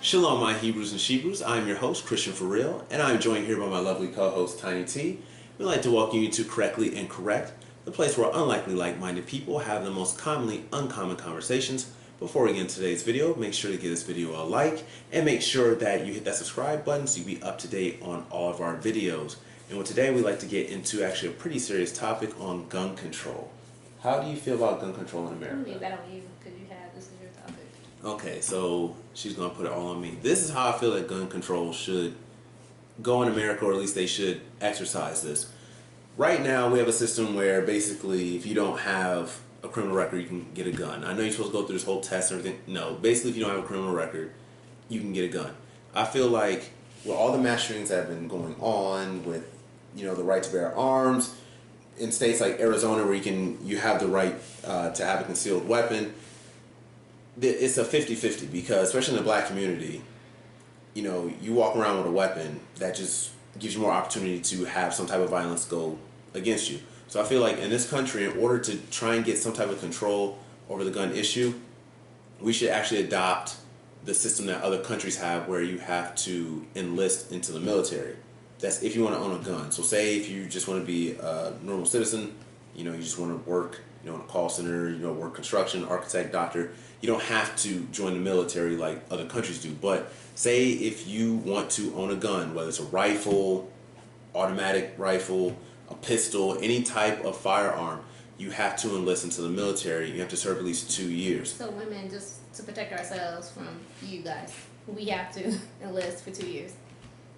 Shalom, my Hebrews and Shebrews. I'm your host, Christian For Real, and I'm joined here by my lovely co-host, Tiny T. We'd like to welcome you to Correctly Incorrect, the place where unlikely like-minded people have the most commonly uncommon conversations. Before we get into today's video, make sure to give this video a like, and make sure that you hit that subscribe button so you can be up to date on all of our videos. And with today, we'd like to get into actually a pretty serious topic on gun control. How do you feel about gun control in America? I'm gonna leave that on you because this is your topic. Okay, so she's gonna put it all on me. This is how I feel that gun control should go in America, or at least they should exercise this. Right now, we have a system where basically, if you don't have a criminal record, you can get a gun. I know you're supposed to go through this whole test and everything. No, basically, if you don't have a criminal record, you can get a gun. I feel like with all the mass shootings that have been going on, with the right to bear arms, in states like Arizona where you have the right to have a concealed weapon, it's a 50-50 because especially in the black community, you walk around with a weapon that just gives you more opportunity to have some type of violence go against you. So I feel like in this country, in order to try and get some type of control over the gun issue, we should actually adopt the system that other countries have where you have to enlist into the military. That's if you want to own a gun. So say if you just want to be a normal citizen, you just want to work, in a call center, work construction, architect, doctor, you don't have to join the military like other countries do. But say if you want to own a gun, whether it's a rifle, automatic rifle, a pistol, any type of firearm, you have to enlist into the military. You have to serve at least 2 years. So women, just to protect ourselves from you guys, we have to enlist for 2 years.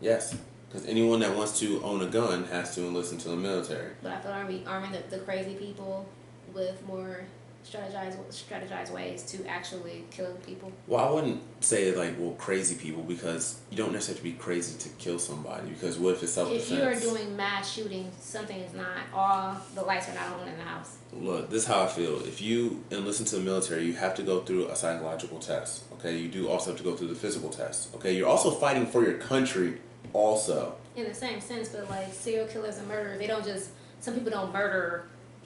Yes. Because anyone that wants to own a gun has to enlist into the military. But I feel like we arming the crazy people with more strategized ways to actually kill people. Well, I wouldn't say crazy people, because you don't necessarily have to be crazy to kill somebody, because what if it's self-defense? If you are doing mass shooting, something is not, all the lights are not on in the house. Look, this is how I feel. If you enlist into the military, you have to go through a psychological test. Okay, you do also have to go through the physical test. Okay, you're also fighting for your country also. In the same sense, but like serial killers and murderers, they don't just, some people don't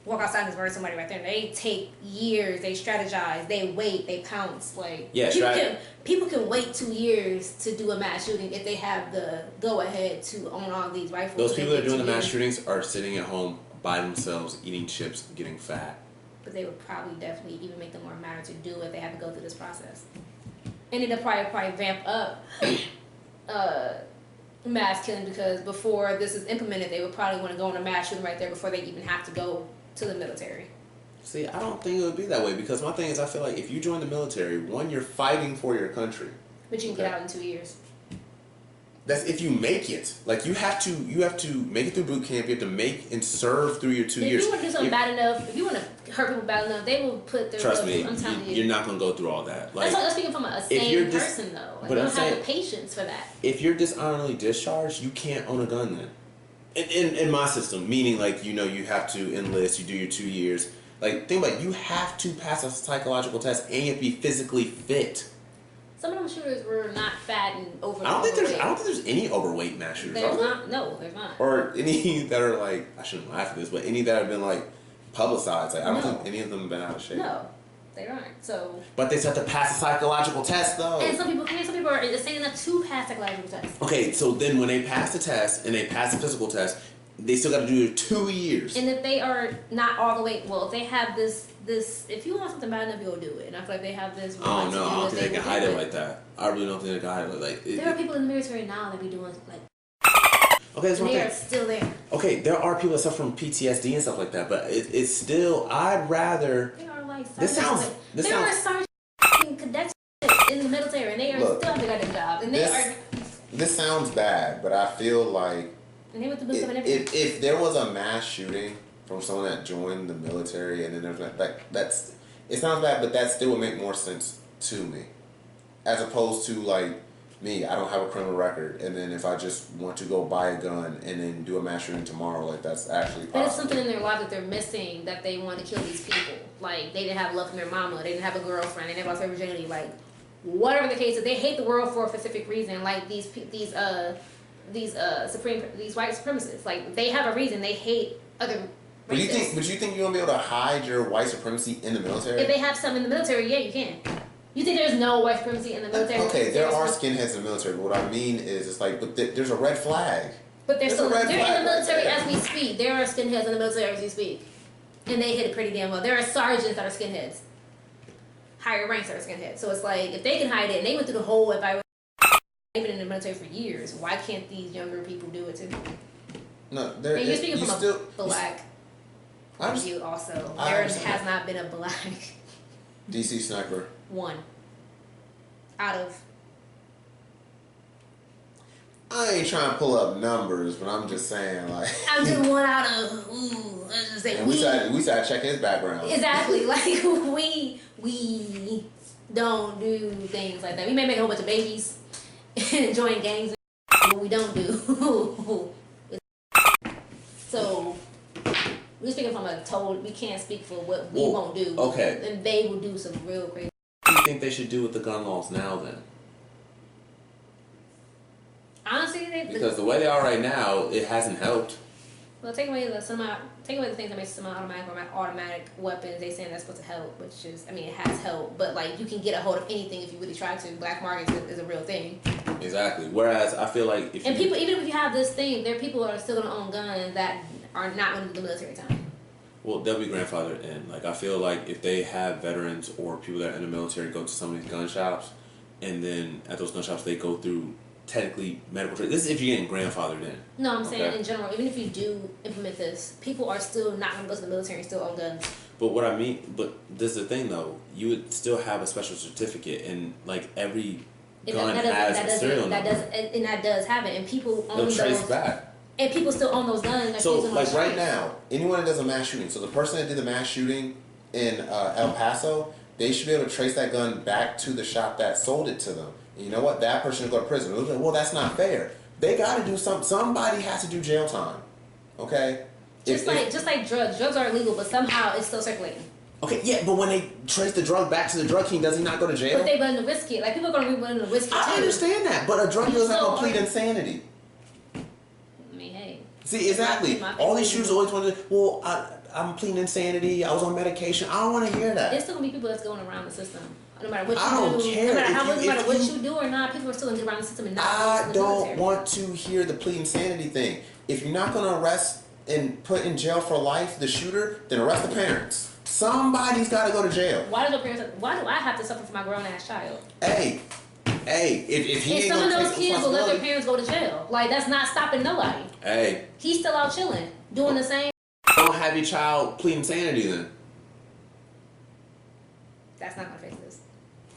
walk outside and just murder somebody right there. They take years, they strategize, they wait, they pounce. Like, yeah, people can wait 2 years to do a mass shooting if they have the go-ahead to own all these rifles. Those people that are doing the mass shootings are sitting at home by themselves, eating chips, getting fat. But they would probably definitely even make them more matter to do if they have to go through this process. And it'll probably vamp up mass killing, because before this is implemented, they would probably want to go on a mass shooting right there before they even have to go to the military. See, I don't think it would be that way, because my thing is, I feel like if you join the military, one, you're fighting for your country. But you can get out in 2 years. That's if you make it. Like, you have to make it through boot camp. You have to make and serve through your 2 years. If you want to do something bad enough, if you want to hurt people bad enough, they will put their... Trust me, I'm telling you. you're not going to go through all that. Like, that's speaking from a sane person, though. Like, but you don't have the patience for that. If you're dishonorably discharged, you can't own a gun then. In my system, meaning you have to enlist, you do your 2 years. Like, think about it, you have to pass a psychological test, and you have to be physically fit. Some of them shooters were not fat and overweight. I don't think there's any overweight mass shooters. There's not. No, there's not. Or any that are I shouldn't laugh at this, but any that have been publicized. I don't think any of them have been out of shape. No, they aren't. So. But they still have to pass a psychological test, though. And some people can't. Some people are insane enough to pass psychological tests. Okay, so then when they pass the test and they pass the physical test, they still got to do 2 years. And if they are not all the way, if they have this, if you want something bad enough, you'll do it. And I feel like they have this. I don't know. I don't think they can hide it like that. I really don't think they can hide it there are people in the military now that be doing Okay, that's one thing. They are still there. Okay, there are people that suffer from PTSD and stuff like that, but it's still. I'd rather. They are like. There are sergeant cadets in the military, and they are still having their job, and This sounds bad, but I feel like. And they went to boot camp and everything. If there was a mass shooting from someone that joined the military, and then there's it sounds bad, but that still would make more sense to me, as opposed to me. I don't have a criminal record, and then if I just want to go buy a gun and then do a mass shooting tomorrow, that's actually possible. But it's something in their life that they're missing, that they want to kill these people. Like, they didn't have love from their mama, they didn't have a girlfriend, they never lost their virginity. Whatever the case is, they hate the world for a specific reason. Like these white supremacists, they have a reason. They hate other races. But you think you're gonna be able to hide your white supremacy in the military? If they have some in the military, yeah, you can. You think there's no white supremacy in the military? Okay, there are skinheads in the military, but what I mean is, it's like, but there's a red flag. But they're in the military right as we speak. There are skinheads in the military as we speak. And they hit it pretty damn well. There are sergeants that are skinheads. Higher ranks that are skinheads. So it's like, if they can hide it, and they went through the whole, if I they've been in the military for years, why can't these younger people do it too? No, there and you're speaking you from still, a black view also. There has not been a black DC sniper. one out of. I ain't trying to pull up numbers, but I'm just saying, like. I'm just one out of. Ooh, let's just say we started checking his background. Exactly, like we don't do things like that. We may make a whole bunch of babies and join gangs, but we don't do. So we're speaking from a total. We can't speak for what we won't do. Okay. And they will do some real crazy. What do you think they should do with the gun laws now, then? Honestly, because the way they are right now, it hasn't helped. Well, take away the things that make semi-automatic or automatic weapons. They saying that's supposed to help, which is, I mean, it has helped, but like you can get a hold of anything if you really try to. Black market is a real thing. Exactly. Whereas I feel like people, even if you have this thing, there are people that are still gonna own guns that are not going to do the military time. Well, they'll be grandfathered in. Like I feel like if they have veterans or people that are in the military go to some of these gun shops, and then at those gun shops they go through technically medical training. This is if you're getting grandfathered in. No, I'm saying in general, even if you do implement this, people are still not going to go to the military and still own guns. But what I mean, this is the thing though, you would still have a special certificate, and like every gun has a serial number. That does happen, and people own they'll those. trace back. And people still own those guns. So like right now, anyone that does a mass shooting, so the person that did the mass shooting in El Paso, they should be able to trace that gun back to the shop that sold it to them. And you know what? That person should go to prison. Well, that's not fair. They got to do something. Somebody has to do jail time. Okay? Just like drugs. Drugs are illegal, but somehow it's still circulating. Okay, yeah, but when they trace the drug back to the drug king, does he not go to jail? But they willing to risk it. Like, people are going to be willing to risk it, too. I understand that, but a drug dealer is not complete insanity. I mean, hey. See, exactly. All these shooters always want to, well, I'm pleading insanity, I was on medication. I don't want to hear that. There's still going to be people that's going around the system. No matter what you I don't do, care. no matter what you do or not, people are still going to get around the system and not I don't want to hear the plead insanity thing. If you're not going to arrest and put in jail for life the shooter, then arrest the parents. Somebody's got to go to jail. Why do I have to suffer for my grown-ass child? Hey, if he ain't some of gonna those kids will let their parents go to jail. Like, that's not stopping nobody. Hey. He's still out chilling, doing the same. Don't have your child plead insanity then. That's not going to fix this.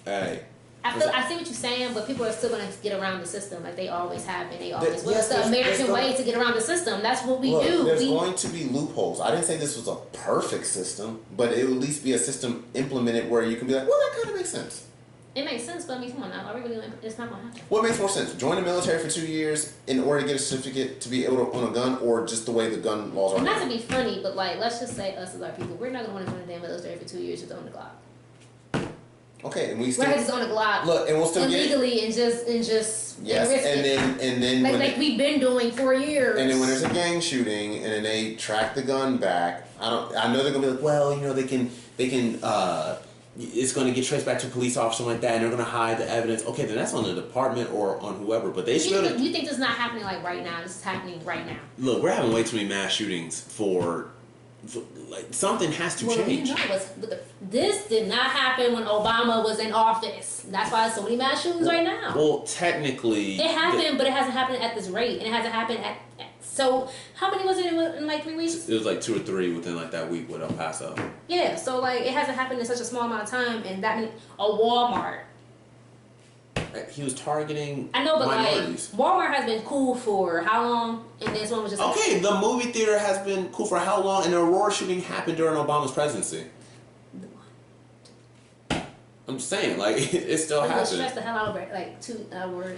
Hey. I see what you're saying, but people are still going to get around the system like they always have and they always will. Yes, it's the American way to get around the system. That's what we do. There's going to be loopholes. I didn't say this was a perfect system, but it would at least be a system implemented where you can be like, well, that kind of makes sense. It makes sense, but I mean, come on now. It's not going to happen. What makes more sense? Join the military for 2 years in order to get a certificate to be able to own a gun, or just the way the gun laws are? Not to be funny, but like, let's just say us as our people, we're not going to want to join the damn military for 2 years just to own the Glock. Okay, and we still just on a Glock. Look, and we'll still illegally and just yes, and then like we've been doing for years. And then when there's a gang shooting and then they track the gun back, I know they're gonna be like, well, you know, they can it's gonna get traced back to a police officer like that, and they're gonna hide the evidence. Okay, then that's on the department or on whoever, but they should. You think this is not happening like right now? This is happening right now. Look, we're having way too many mass shootings for like something has to change. You know, this did not happen when Obama was in office. That's why there's so many mass shootings right now. Well, technically, it happened, but it hasn't happened at this rate, and it hasn't happened at. So how many was it in like 3 weeks? It was like 2 or 3 within like that week with El Paso. Yeah, so like it hasn't happened in such a small amount of time, and that many a Walmart. He was targeting. I know, but minorities. like Walmart has been cool for how long? And this one was just okay. The movie theater has been cool for how long? And the Aurora shooting happened during Obama's presidency. I'm just saying, like it still happened. Stress the hell out of it, like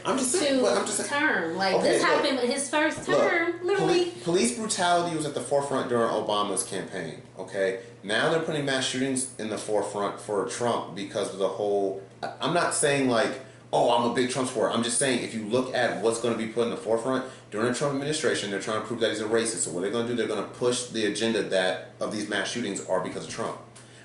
I'm just saying. Term, like okay, this happened in his first term, literally. Police brutality was at the forefront during Obama's campaign. Okay, now they're putting mass shootings in the forefront for Trump because of the whole. I'm not saying like, oh, I'm a big Trump supporter. I'm just saying if you look at what's going to be put in the forefront during the Trump administration, they're trying to prove that he's a racist. So what they're going to do, they're going to push the agenda that of these mass shootings are because of Trump.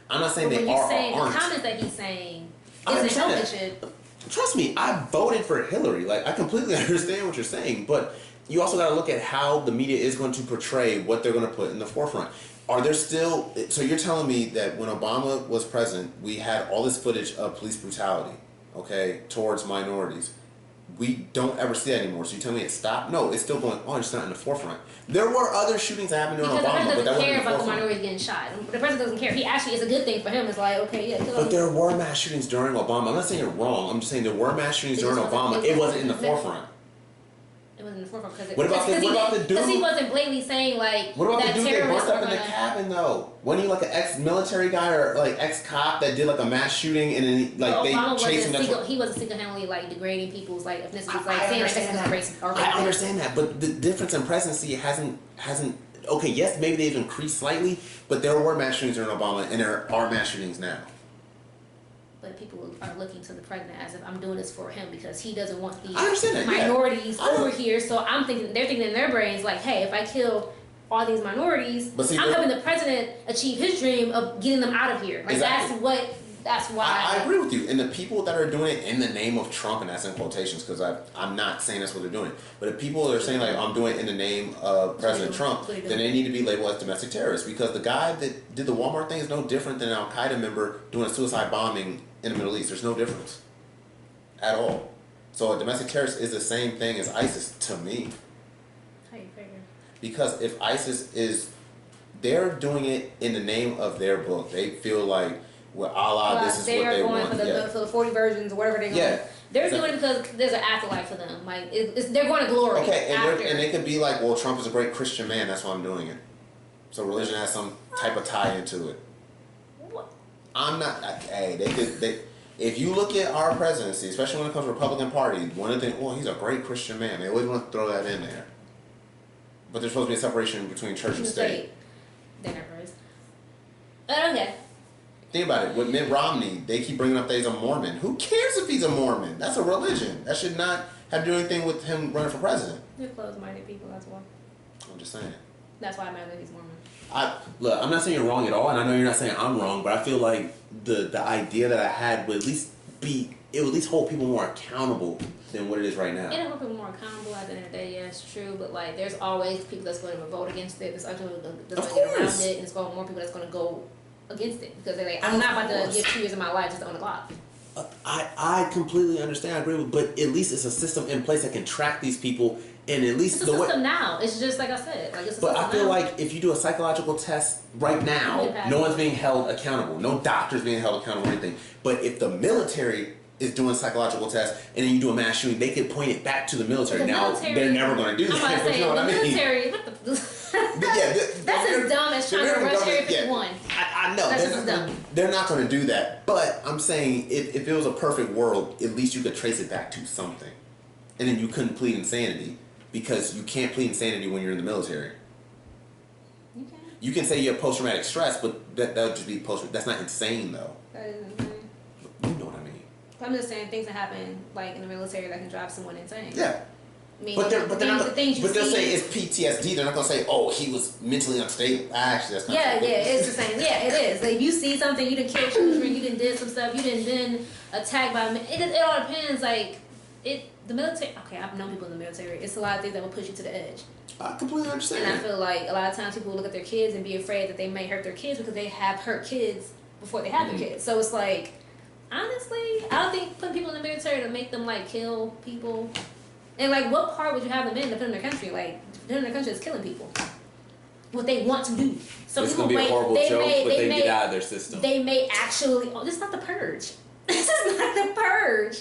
I'm not saying they are or aren't. The comments that he's saying I It's a understand helmet that. shit. Trust me, I voted for Hillary. Like, I completely understand what you're saying, but you also got to look at how the media is going to portray what they're going to put in the forefront. Are there still? So you're telling me that when Obama was president, we had all this footage of police brutality, okay, towards minorities. We don't ever see that anymore. So you tell me it stopped? No, it's still going on. It's not in the forefront. There were other shootings that happened during Because the Obama, president but that doesn't wasn't care in the about the forefront. minorities getting shot. The president doesn't care. He actually, it's a good thing for him. It's like, okay, yeah, kill But him. there were mass shootings during Obama. I'm not saying you're wrong. I'm just saying there were mass shootings It during just wasn't- Obama. It wasn't in the forefront. It wasn't in the forefront because What about the dude? Because he wasn't blatantly saying like What about that the dude that terrorists burst up were in the gonna. cabin though? Wasn't he like an ex-military guy or like ex-cop that did like a mass shooting and then But they Obama chased him? he wasn't single-handedly like degrading people's like ethnicities, like I saying understand that that. racist or I racist. understand that, but the difference in presidency hasn't. Okay, yes, maybe they've increased slightly, but there were mass shootings during Obama, and there are mass shootings now. But people are looking to the president as if I'm doing this for him because he doesn't want these I understand that, yeah. minorities I know. over here. So they're thinking in their brains like, hey, if I kill all these minorities, But see, I'm helping the president achieve his dream of getting them out of here. Like Exactly. that's why. I agree with you. And the people that are doing it in the name of Trump, and that's in quotations because I'm not saying that's what they're doing. But if people are saying like I'm doing it in the name of President Trump, then they need to be labeled as domestic terrorists because the guy that did the Walmart thing is no different than an Al Qaeda member doing a suicide bombing in the Middle East. There's no difference at all. So a domestic terrorist is the same thing as ISIS to me. How you figure? Because if ISIS is, they're doing it in the name of their book. They feel like, well, Allah, this is they what are they going want. for the 40 versions or whatever they're going. Yeah. They're So- doing it because there's an afterlife for them. Like they're going to glory. Okay, after. and they could be like, well, Trump is a great Christian man, that's why I'm doing it. So religion has some type of tie into it. What? I'm not. Hey, if you look at our presidency, especially when it comes to the Republican Party, one of the things, well, he's a great Christian man. They always want to throw that in there. But there's supposed to be a separation between church and state. There never is. But okay. Think about it. With Mitt Romney, they keep bringing up that he's a Mormon. Who cares if he's a Mormon? That's a religion. That should not have to do anything with him running for president. They're closed-minded people. That's why. I'm just saying. That's why I imagine he's Mormon. Look, I'm not saying you're wrong at all, and I know you're not saying I'm wrong, but I feel like the idea that I had would at least hold people more accountable than what it is right now. It'll hold people more accountable at the end of the day. Yeah, it's true. But like, there's always people that's going to vote against it. There's other people that's going to get around it, and there's going more people that's going to go against it because they're like, I'm not about to give 2 years of my life just to own a clock. I completely understand. I agree with, but at least it's a system in place that can track these people, and at least It's a system now. It's just like I said, like it's a But system I feel now. like if you do a psychological test right now, no one's being held accountable. No doctor's being held accountable or anything. But if the military is doing psychological tests and then you do a mass shooting, they could point it back to the military. They're never going to do that. I'm about to say, you know what I mean? military, what the... That's as dumb as trying to rush Area 51. I know. That's just dumb. They're not going to do that. But I'm saying if it was a perfect world, at least you could trace it back to something. And then you couldn't plead insanity because you can't plead insanity when you're in the military. You can. You can say you have post-traumatic stress, but that would just be that's not insane though. That is insane. You know what I mean. I'm just saying things that happen like in the military that can drive someone insane. Yeah. I mean, But they're not. the things you But they'll see, say it's PTSD. They're not gonna say, "Oh, he was mentally unstable." Actually, that's not. yeah, true. it's the same. Yeah, it is. Like you see something, you didn't kill children, you didn't did some stuff, you didn't been attacked by. It all depends. Like the military. Okay, I've known people in the military. It's a lot of things that will push you to the edge. I completely understand. And I feel like a lot of times people look at their kids and be afraid that they may hurt their kids because they have hurt kids before they have their kids. So it's like, honestly, I don't think putting people in the military to make them like kill people. And like, what part would you have them in to put in their country? Like, put in their country is killing people. What they want to do. So It's people gonna be a horrible joke, but they get out of their system. They may actually. Oh, this is not the purge. This is not the purge.